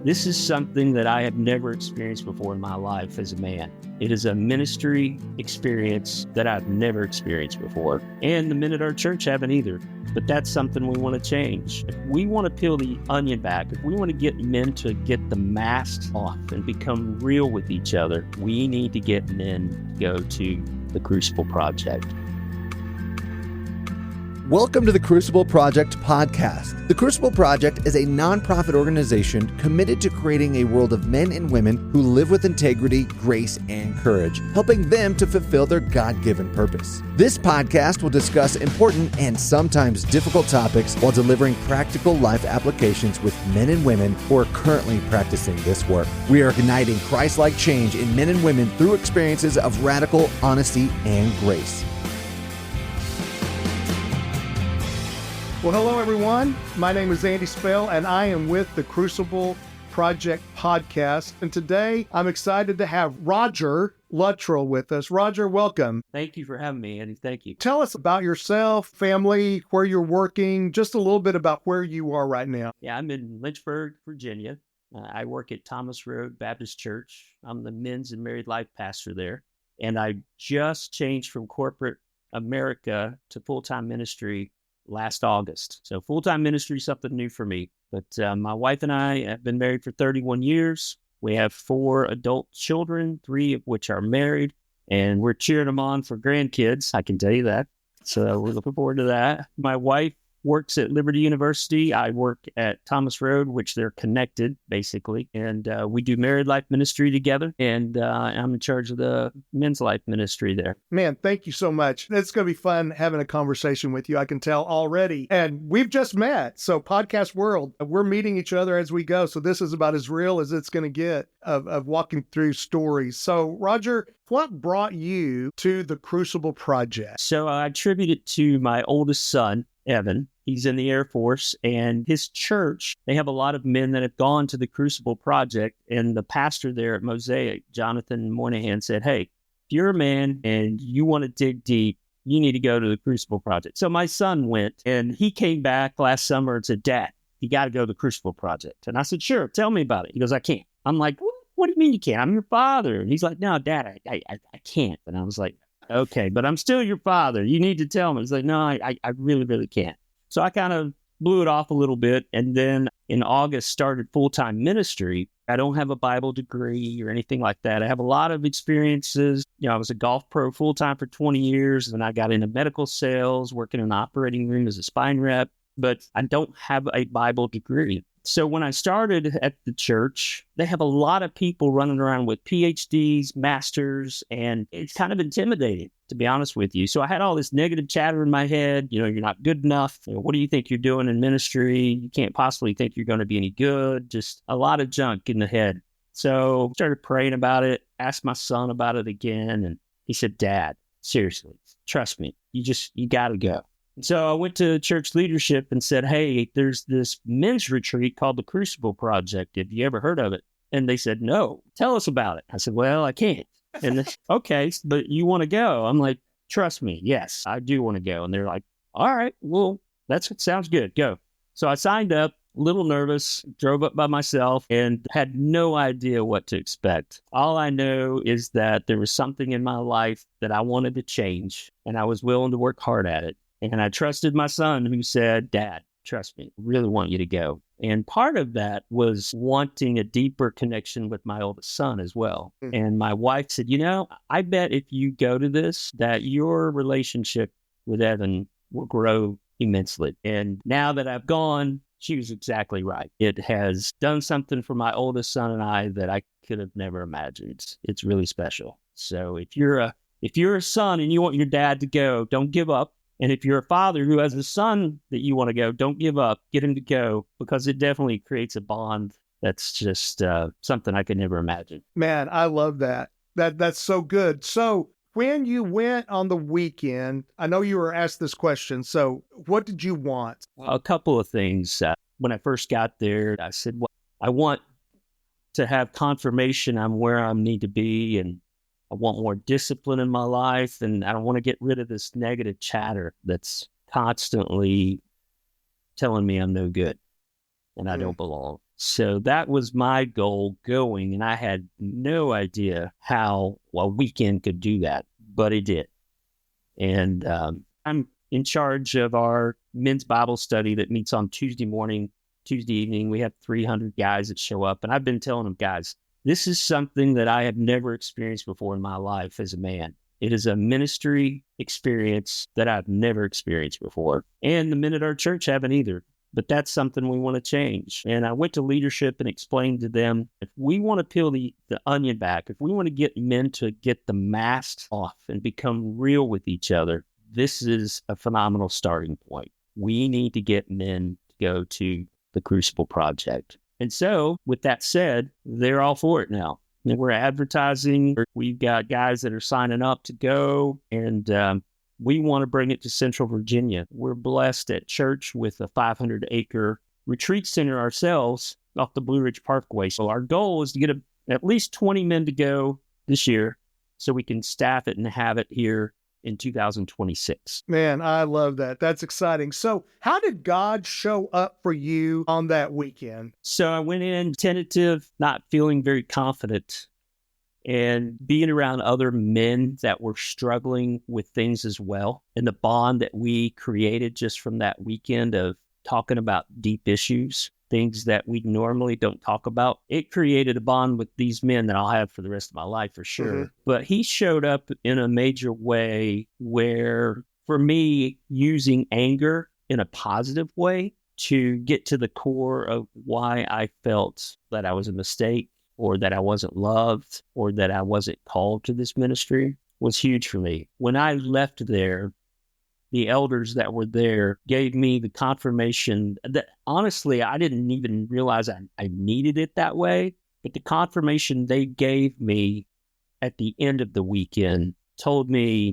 This is something that I have never experienced before in my life as a man. It is a ministry experience that I've never experienced before. And the men at our church haven't either. But that's something we want to change. If we want to peel the onion back, if we want to get men to get the masks off and become real with each other, we need to get men to go to the Crucible Project. Welcome to the Crucible Project Podcast. The Crucible Project is a nonprofit organization committed to creating a world of men and women who live with integrity, grace, and courage, helping them to fulfill their God-given purpose. This podcast will discuss important and sometimes difficult topics while delivering practical life applications with men and women who are currently practicing this work. We are igniting Christ-like change in men and women through experiences of radical honesty and grace. Well, hello, everyone. My name is Andy Spell, and I am with the Crucible Project Podcast. And today, I'm excited to have Roger Lutrell with us. Roger, welcome. Thank you for having me, Andy. Thank you. Tell us about yourself, family, where you're working, just a little bit about where you are right now. Yeah, I'm in Lynchburg, Virginia. I work at Thomas Road Baptist Church. I'm the men's and married life pastor there. And I just changed from corporate America to full-time ministry last August. So full-time ministry is something new for me. But my wife and I have been married for 31 years. We have 4 adult children, 3 of which are married, and we're cheering them on for grandkids. I can tell you that. So we're looking forward to that. My wife works at Liberty University. I work at Thomas Road, which they're connected, basically. And we do married life ministry together. And I'm in charge of the men's life ministry there. Man, thank you so much. It's going to be fun having a conversation with you. I can tell already. And we've just met. So podcast world, we're meeting each other as we go. So this is about as real as it's going to get of walking through stories. So Roger, what brought you to the Crucible Project? So I attribute it to my oldest son, Evan. He's in the Air Force, and his church, they have a lot of men that have gone to the Crucible Project, and the pastor there at Mosaic, Jonathan Moynihan, said, hey, if you're a man and you want to dig deep, you need to go to the Crucible Project. So my son went, and he came back last summer and said, Dad, you got to go to the Crucible Project. And I said, sure, tell me about it. He goes, I can't. I'm like, what do you mean you can't? I'm your father. And he's like, no, Dad, I can't. And I was like, okay, but I'm still your father. You need to tell me. He's like, no, I really, really can't. So I kind of blew it off a little bit. And then in August, started full-time ministry. I don't have a Bible degree or anything like that. I have a lot of experiences. I was a golf pro full-time for 20 years. And I got into medical sales, working in an operating room as a spine rep. But I don't have a Bible degree. So when I started at the church, they have a lot of people running around with PhDs, masters, and it's kind of intimidating, to be honest with you. So I had all this negative chatter in my head. You're not good enough. What do you think you're doing in ministry? You can't possibly think you're going to be any good. Just a lot of junk in the head. So I started praying about it, asked my son about it again. And he said, Dad, seriously, trust me, you got to go. So I went to church leadership and said, hey, there's this men's retreat called the Crucible Project. Have you ever heard of it? And they said, no, tell us about it. I said, well, I can't. And they, okay, but you want to go? I'm like, trust me. Yes, I do want to go. And they're like, all right, well, sounds good. Go. So I signed up, a little nervous, drove up by myself and had no idea what to expect. All I know is that there was something in my life that I wanted to change and I was willing to work hard at it. And I trusted my son who said, Dad, trust me, I really want you to go. And part of that was wanting a deeper connection with my oldest son as well. And my wife said, I bet if you go to this, that your relationship with Evan will grow immensely. And now that I've gone, she was exactly right. It has done something for my oldest son and I that I could have never imagined. It's really special. So if you're a son and you want your dad to go, don't give up. And if you're a father who has a son that you want to go, don't give up. Get him to go because it definitely creates a bond that's just something I could never imagine. Man, I love that. That's so good. So when you went on the weekend, I know you were asked this question. So what did you want? Well, a couple of things. When I first got there, I said, well, I want to have confirmation I'm where I need to be and I want more discipline in my life, and I don't want to get rid of this negative chatter that's constantly telling me I'm no good and I don't belong. So that was my goal going, and I had no idea how a weekend could do that, but it did. And I'm in charge of our men's Bible study that meets on Tuesday evening. We have 300 guys that show up, and I've been telling them, guys, this is something that I have never experienced before in my life as a man. It is a ministry experience that I've never experienced before, and the men at our church haven't either. But that's something we want to change. And I went to leadership and explained to them, if we want to peel the onion back, if we want to get men to get the mask off and become real with each other, this is a phenomenal starting point. We need to get men to go to the Crucible Project. And so, with that said, they're all for it now. And we're advertising. We've got guys that are signing up to go, and we want to bring it to Central Virginia. We're blessed at church with a 500-acre retreat center ourselves off the Blue Ridge Parkway. So our goal is to get at least 20 men to go this year so we can staff it and have it here in 2026. Man, I love that. That's exciting. So how did God show up for you on that weekend? So I went in tentative, not feeling very confident, and being around other men that were struggling with things as well. And the bond that we created just from that weekend of talking about deep issues, things that we normally don't talk about, it created a bond with these men that I'll have for the rest of my life for sure. Mm-hmm. But he showed up in a major way where, for me, using anger in a positive way to get to the core of why I felt that I was a mistake, or that I wasn't loved, or that I wasn't called to this ministry was huge for me. When I left there, the elders that were there gave me the confirmation that, honestly, I didn't even realize I needed it that way. But the confirmation they gave me at the end of the weekend told me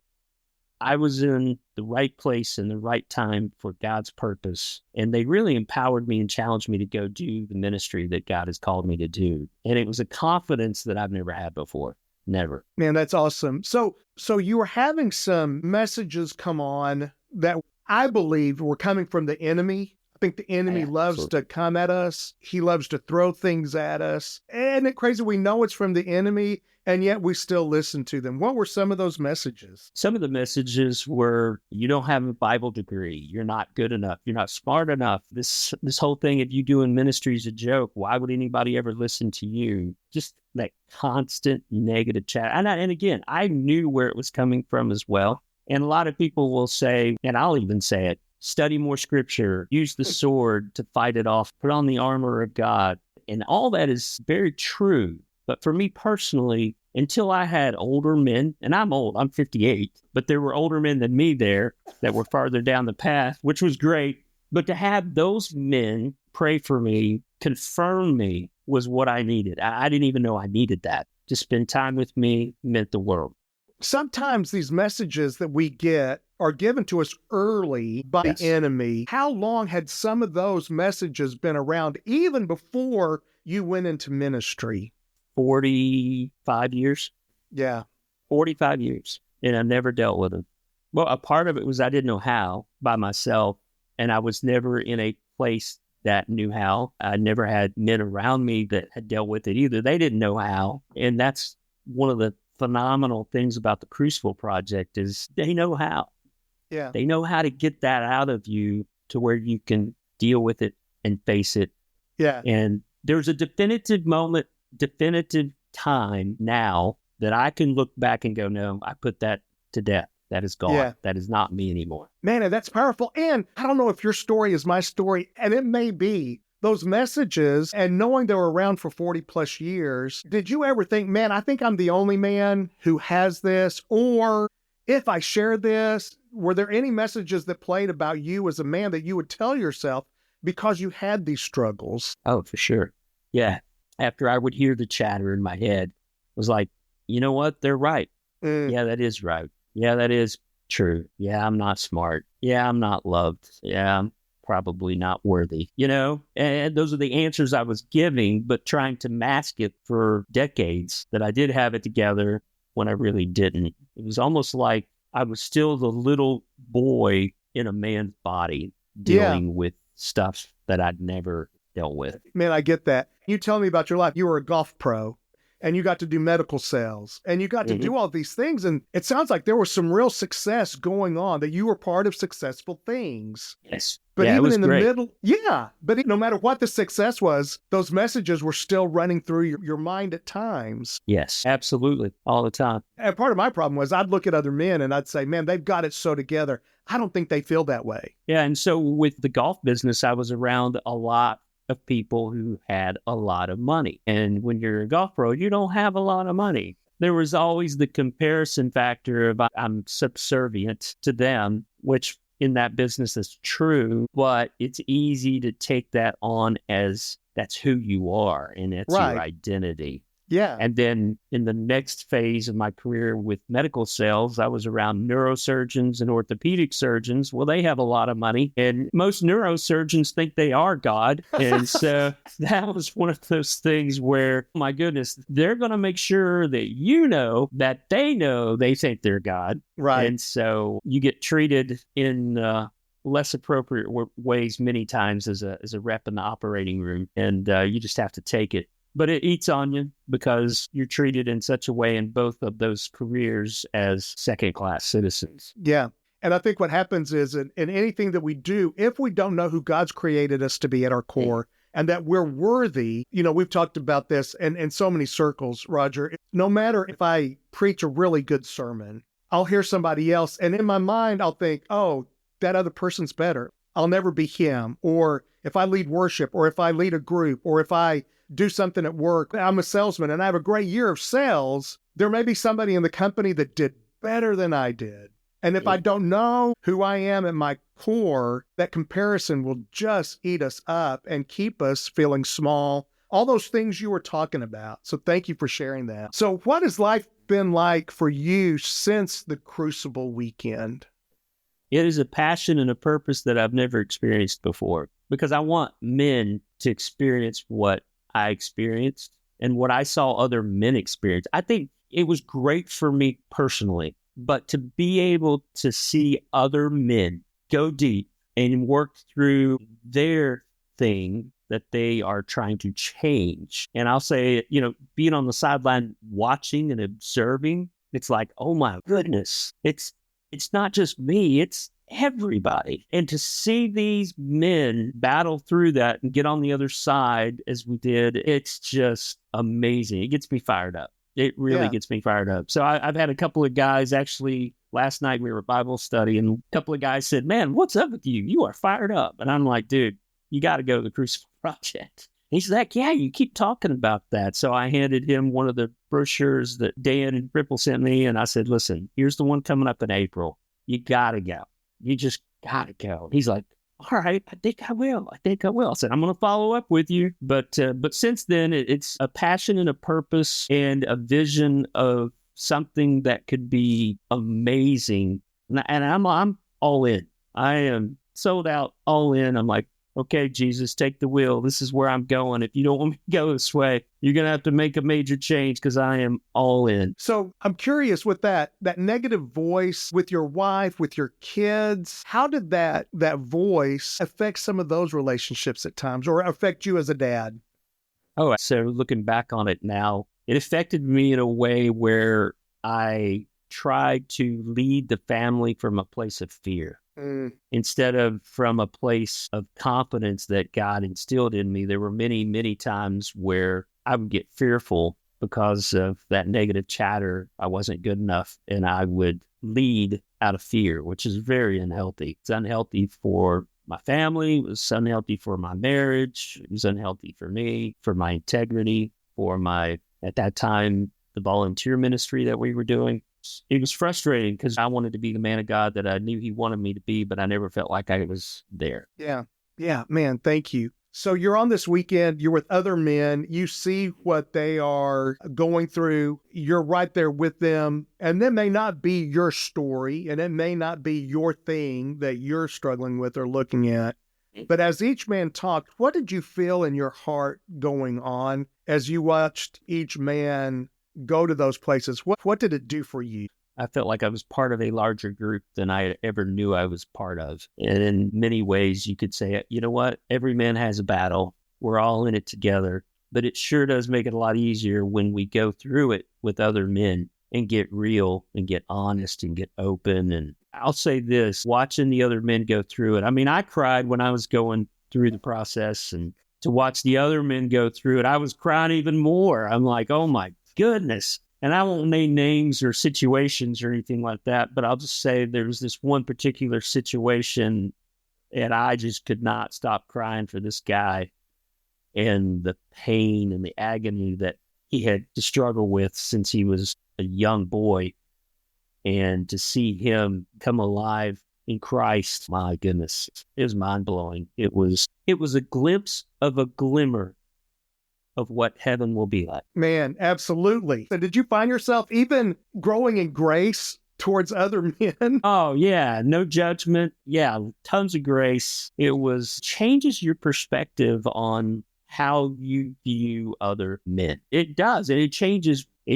I was in the right place in the right time for God's purpose. And they really empowered me and challenged me to go do the ministry that God has called me to do. And it was a confidence that I've never had before. Never. Man, that's awesome. So you were having some messages come on that I believe were coming from the enemy. I think the enemy loves to come at us. He loves to throw things at us. Isn't it crazy? We know it's from the enemy, and yet we still listen to them. What were some of those messages? Some of the messages were, you don't have a Bible degree. You're not good enough. You're not smart enough. This whole thing of you doing ministry is a joke. Why would anybody ever listen to you? Just that constant negative chat. And again, I knew where it was coming from as well. And a lot of people will say, and I'll even say it, study more scripture, use the sword to fight it off, put on the armor of God. And all that is very true. But for me personally, until I had older men, and I'm old, I'm 58, but there were older men than me there that were farther down the path, which was great. But to have those men pray for me, confirm me, was what I needed. I didn't even know I needed that. To spend time with me meant the world. Sometimes these messages that we get are given to us early by the enemy. How long had some of those messages been around even before you went into ministry? 45 years. Yeah. 45 years. And I never dealt with them. Well, a part of it was I didn't know how by myself. And I was never in a place that knew how. I never had men around me that had dealt with it either. They didn't know how. And that's one of the phenomenal things about the Crucible Project is they know how. Yeah. They know how to get that out of you to where you can deal with it and face it. Yeah. And there's a definitive time now that I can look back and go, no, I put that to death. That is gone. Yeah. That is not me anymore. Man, that's powerful. And I don't know if your story is my story, and it may be. Those messages and knowing they were around for 40 plus years, did you ever think, man, I think I'm the only man who has this? Or if I share this, were there any messages that played about you as a man that you would tell yourself because you had these struggles? Oh, for sure. Yeah. After I would hear the chatter in my head, it was like, you know what? They're right. Yeah, that is right. Yeah, that is true. Yeah, I'm not smart. Yeah, I'm not loved. Yeah, I'm probably not worthy, and those are the answers I was giving, but trying to mask it for decades that I did have it together when I really didn't. It was almost like I was still the little boy in a man's body dealing with stuff that I'd never dealt with. Man, I get that. You tell me about your life. You were a golf pro and you got to do medical sales and you got to do all these things. And it sounds like there was some real success going on, that you were part of successful things. Yes. But yeah, even in the great. middle, but no matter what the success was, those messages were still running through your mind at times. Yes, absolutely. All the time. And part of my problem was I'd look at other men and I'd say, man, they've got it so together. I don't think they feel that way. Yeah. And so with the golf business, I was around a lot of people who had a lot of money. And when you're a golf pro, you don't have a lot of money. There was always the comparison factor of I'm subservient to them, which in that business is true, but it's easy to take that on as that's who you are and that's your identity. Yeah. And then in the next phase of my career with medical sales, I was around neurosurgeons and orthopedic surgeons. Well, they have a lot of money, and most neurosurgeons think they are God. And so that was one of those things where, my goodness, they're going to make sure that you know that they think they're God. Right. And so you get treated in less appropriate ways many times as a rep in the operating room, and you just have to take it. But it eats on you because you're treated in such a way in both of those careers as second-class citizens. Yeah. And I think what happens is in anything that we do, if we don't know who God's created us to be at our core and that we're worthy, we've talked about this in so many circles, Roger, no matter if I preach a really good sermon, I'll hear somebody else. And in my mind, I'll think, oh, that other person's better. I'll never be him. Or if I lead worship, or if I lead a group, or if I do something at work, I'm a salesman and I have a great year of sales, there may be somebody in the company that did better than I did. And if I don't know who I am at my core, that comparison will just eat us up and keep us feeling small. All those things you were talking about. So thank you for sharing that. So what has life been like for you since the Crucible weekend? It is a passion and a purpose that I've never experienced before, because I want men to experience what I experienced and what I saw other men experience. I think it was great for me personally, but to be able to see other men go deep and work through their thing that they are trying to change. And I'll say, being on the sideline watching and observing, it's like, oh my goodness, it's not just me, it's everybody. And to see these men battle through that and get on the other side as we did, it's just amazing. It gets me fired up. It really gets me fired up. So I've had a couple of guys, actually, last night we were at Bible study, and a couple of guys said, man, what's up with you? You are fired up. And I'm like, dude, you got to go to the Crucible Project. He's like, yeah, you keep talking about that. So I handed him one of the brochures that Dan and Ripple sent me, and I said, listen, here's the one coming up in April. You got to go. You just got to go. He's like, all right, I think I will. I said, I'm going to follow up with you. But since then, it's a passion and a purpose and a vision of something that could be amazing. And I'm all in. I am sold out, all in. I'm like, okay, Jesus, take the wheel. This is where I'm going. If you don't want me to go this way, you're going to have to make a major change, because I am all in. So I'm curious, with that negative voice with your wife, with your kids, how did that voice affect some of those relationships at times, or affect you as a dad? Oh, so looking back on it now, it affected me in a way where I tried to lead the family from a place of fear. Instead of from a place of confidence that God instilled in me. There were many, many times where I would get fearful because of that negative chatter. I wasn't good enough, and I would lead out of fear, which is very unhealthy. It's unhealthy for my family. It was unhealthy for my marriage. It was unhealthy for me, for my integrity, for my, at that time, the volunteer ministry that we were doing. It was frustrating because I wanted to be the man of God that I knew he wanted me to be, but I never felt like I was there. Yeah. Yeah, man, thank you. So you're on this weekend, you're with other men, you see what they are going through, you're right there with them, and that may not be your story, and it may not be your thing that you're struggling with or looking at. But as each man talked, what did you feel in your heart going on as you watched each man go to those places? What did it do for you? I felt like I was part of a larger group than I ever knew I was part of. And in many ways, you could say, you know what? Every man has a battle. We're all in it together. But it sure does make it a lot easier when we go through it with other men and get real and get honest and get open. And I'll say this, watching the other men go through it. I mean, I cried when I was going through the process, and to watch the other men go through it, I was crying even more. I'm like, oh my goodness. And I won't name names or situations or anything like that, but I'll just say there was this one particular situation and I just could not stop crying for this guy and the pain and the agony that he had to struggle with since he was a young boy. And to see him come alive in Christ, my goodness, it was mind-blowing. It was a glimpse of a glimmer of what heaven will be like. Man, absolutely. And did you find yourself even growing in grace towards other men? Oh, yeah. No judgment. Yeah. Tons of grace. It changes your perspective on how you view other men. It does. And it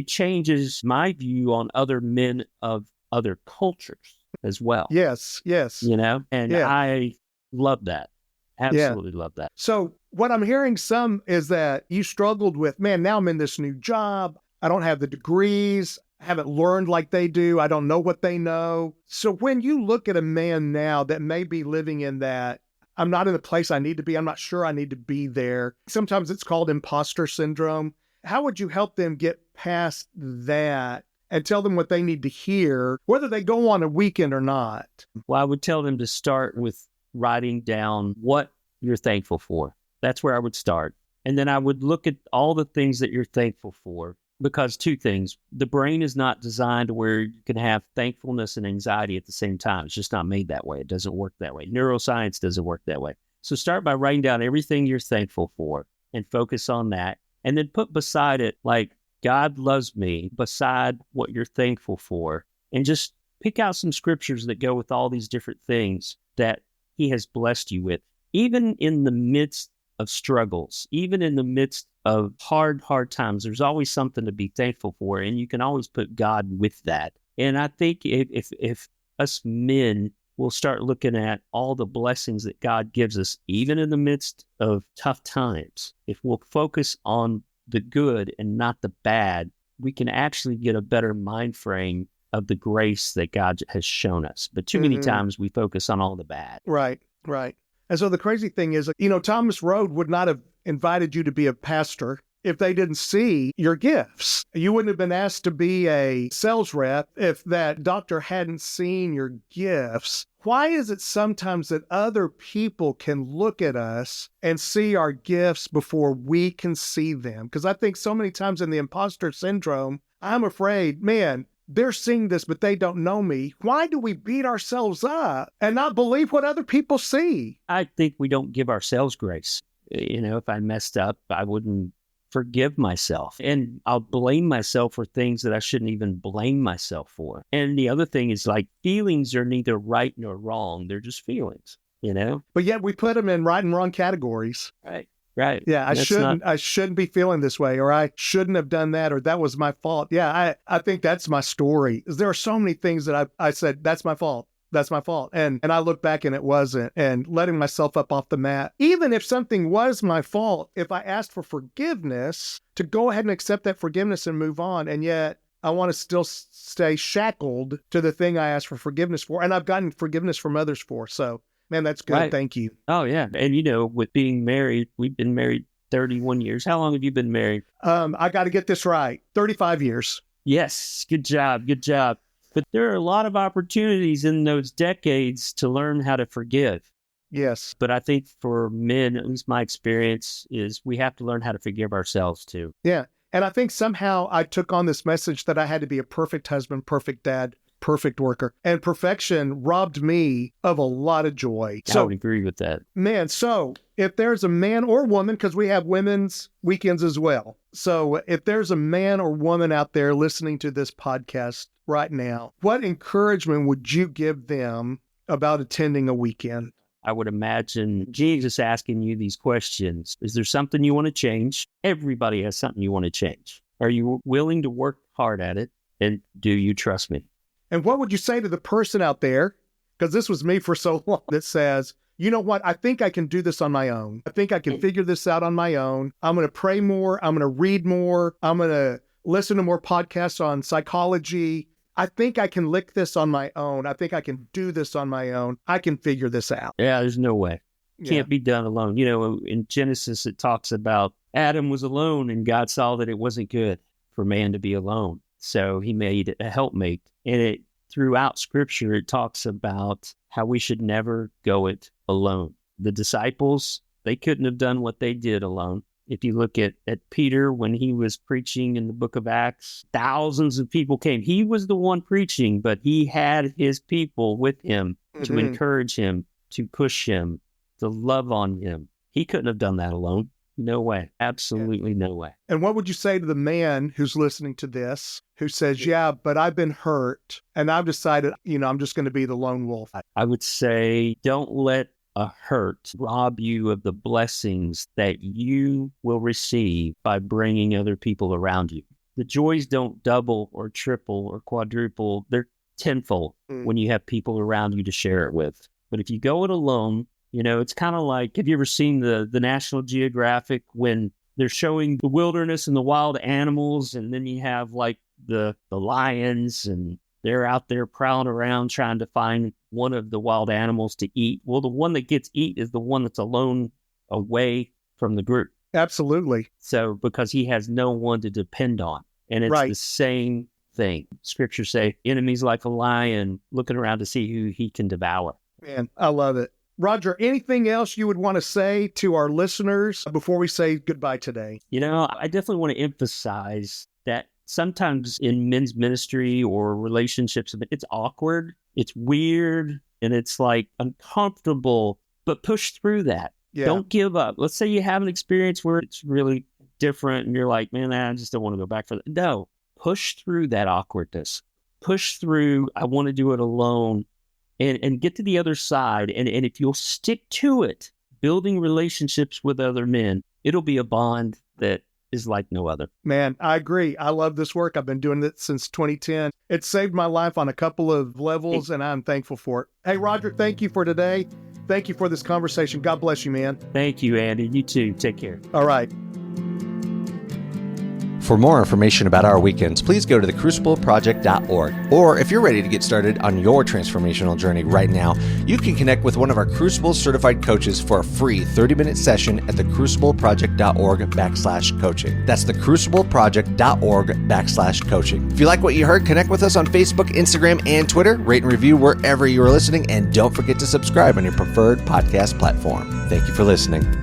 changes my view on other men of other cultures as well. Yes. And yeah. I love that. Absolutely love that. So what I'm hearing some is that you struggled with, man, now I'm in this new job. I don't have the degrees. I haven't learned like they do. I don't know what they know. So when you look at a man now that may be living in that, I'm not in the place I need to be. I'm not sure I need to be there. Sometimes it's called imposter syndrome. How would you help them get past that and tell them what they need to hear, whether they go on a weekend or not? Well, I would tell them to start with writing down what you're thankful for. That's where I would start. And then I would look at all the things that you're thankful for, because two things. The brain is not designed where you can have thankfulness and anxiety at the same time. It's just not made that way. It doesn't work that way. Neuroscience doesn't work that way. So start by writing down everything you're thankful for and focus on that. And then put beside it, like, God loves me, beside what you're thankful for. And just pick out some scriptures that go with all these different things that He has blessed you with. Even in the midst of struggles, even in the midst of hard times, there's always something to be thankful for, and you can always put God with that. And I think if us men will start looking at all the blessings that God gives us, even in the midst of tough times, if we'll focus on the good and not the bad, we can actually get a better mind frame of the grace that God has shown us. But too many times we focus on all the bad. Right. And so the crazy thing is, Thomas Road would not have invited you to be a pastor if they didn't see your gifts. You wouldn't have been asked to be a sales rep if that doctor hadn't seen your gifts. Why is it sometimes that other people can look at us and see our gifts before we can see them? Because I think so many times in the imposter syndrome, I'm afraid, man, they're seeing this, but they don't know me. Why do we beat ourselves up and not believe what other people see? I think we don't give ourselves grace. If I messed up, I wouldn't forgive myself. And I'll blame myself for things that I shouldn't even blame myself for. And the other thing is, like, feelings are neither right nor wrong. They're just feelings, But yet we put them in right and wrong categories. Right. Yeah, I shouldn't be feeling this way, or I shouldn't have done that, or that was my fault. Yeah, I think that's my story. There are so many things that I said, that's my fault. That's my fault. And I look back and it wasn't, and letting myself up off the mat. Even if something was my fault, if I asked for forgiveness, to go ahead and accept that forgiveness and move on. And yet I want to still stay shackled to the thing I asked for forgiveness for. And I've gotten forgiveness from others for. So, man, that's good. Right. Thank you. Oh, yeah. And, with being married, we've been married 31 years. How long have you been married? I got to get this right. 35 years. Yes. Good job. But there are a lot of opportunities in those decades to learn how to forgive. Yes. But I think for men, at least my experience, is we have to learn how to forgive ourselves too. Yeah. And I think somehow I took on this message that I had to be a perfect husband, perfect dad, perfect worker. And perfection robbed me of a lot of joy. I would agree with that. Man, so if there's a man or woman, because we have women's weekends as well. So if there's a man or woman out there listening to this podcast right now, what encouragement would you give them about attending a weekend? I would imagine Jesus asking you these questions. Is there something you want to change? Everybody has something you want to change. Are you willing to work hard at it? And do you trust me? And what would you say to the person out there, because this was me for so long, that says, you know what? I think I can do this on my own. I think I can figure this out on my own. I'm going to pray more. I'm going to read more. I'm going to listen to more podcasts on psychology. I think I can lick this on my own. I think I can do this on my own. I can figure this out. Yeah, there's no way. Can't be done alone. In Genesis, it talks about Adam was alone and God saw that it wasn't good for man to be alone. So he made a helpmate. And throughout Scripture, it talks about how we should never go it alone. The disciples, they couldn't have done what they did alone. If you look at Peter, when he was preaching in the book of Acts, thousands of people came. He was the one preaching, but he had his people with him to encourage him, to push him, to love on him. He couldn't have done that alone. No way. Absolutely no way. And what would you say to the man who's listening to this, who says, yeah, but I've been hurt and I've decided, I'm just going to be the lone wolf? I would say, don't let a hurt rob you of the blessings that you will receive by bringing other people around you. The joys don't double or triple or quadruple. They're tenfold when you have people around you to share it with. But if you go it alone, it's kind of like, have you ever seen the National Geographic when they're showing the wilderness and the wild animals, and then you have like the lions, and they're out there prowling around trying to find one of the wild animals to eat. Well, the one that gets eat is the one that's alone away from the group. Absolutely. So because he has no one to depend on. And it's the same thing. Scripture say, enemies like a lion looking around to see who he can devour. Man, I love it. Roger, anything else you would want to say to our listeners before we say goodbye today? I definitely want to emphasize that sometimes in men's ministry or relationships, it's awkward, it's weird, and it's like uncomfortable, but push through that. Yeah. Don't give up. Let's say you have an experience where it's really different and you're like, man, I just don't want to go back for that. No, push through that awkwardness. Push through, I want to do it alone. And get to the other side. And if you'll stick to it, building relationships with other men, it'll be a bond that is like no other. Man, I agree. I love this work. I've been doing it since 2010. It saved my life on a couple of levels, and I'm thankful for it. Hey, Roger, thank you for today. Thank you for this conversation. God bless you, man. Thank you, Andy. You too. Take care. All right. For more information about our weekends, please go to thecrucibleproject.org. Or if you're ready to get started on your transformational journey right now, you can connect with one of our Crucible certified coaches for a free 30-minute session at thecrucibleproject.org/coaching. That's thecrucibleproject.org/coaching. If you like what you heard, connect with us on Facebook, Instagram, and Twitter. Rate and review wherever you are listening, and don't forget to subscribe on your preferred podcast platform. Thank you for listening.